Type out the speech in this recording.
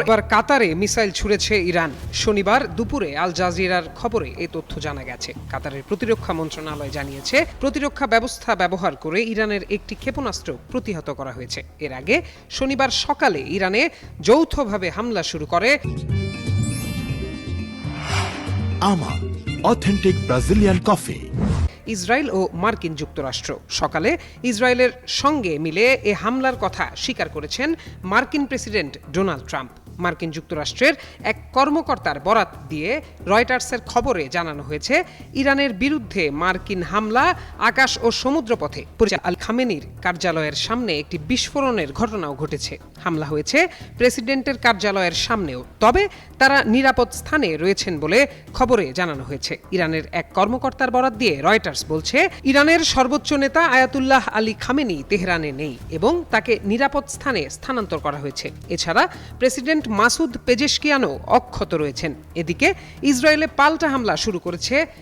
এবার কাতারে missile ছুড়েছে Iran. শনিবার দুপুরে আল জাজিরার খবরে এই তথ্য জানা গেছে। কাতারের প্রতিরক্ষা মন্ত্রণালয় জানিয়েছে, প্রতিরক্ষা ব্যবস্থা ব্যবহার করে ইরানের একটি ক্ষেপণাস্ত্র প্রতিহত করা হয়েছে। এর আগে শনিবার সকালে ইরানে যৌথভাবে হামলা শুরু করে আমা অথেন্টিক ব্রাজিলিয়ান কফি, ইসরায়েল ও মার্কিন যুক্তরাষ্ট্র। সকালে ইসরায়েলের সঙ্গে মিলে এ হামলার কথা স্বীকার করেছেন মার্কিন প্রেসিডেন্ট ডোনাল্ড ট্রাম্প। মার্কিন যুক্তরাষ্ট্রের এক কর্মকর্তার বরাত দিয়ে রয়টার্সের খবরে জানানো হয়েছে, ইরানের বিরুদ্ধে মার্কিন হামলা আকাশ ও সমুদ্রপথে আল খামেনির কার্যালয়ের সামনে একটি বিস্ফোরণের ঘটনাও ঘটেছে। হামলা হয়েছে প্রেসিডেন্টের কার্যালয়ের সামনেও, তবে তারা নিরাপদ স্থানে রয়েছেন বলে খবরে জানানো হয়েছে। ইরানের এক কর্মকর্তার বরাত দিয়ে রয়টার্স বলছে, ইরানের সর্বোচ্চ নেতা আয়াতুল্লাহ আলী খামেনি তেহরানে নেই এবং তাকে নিরাপদ স্থানে স্থানান্তর করা হয়েছে। এছাড়া প্রেসিডেন্ট মাসুদ পেজেশকিয়ানও অক্ষত রয়েছেন। এদিকে ইসরায়েলে পাল্টা হামলা শুরু করেছে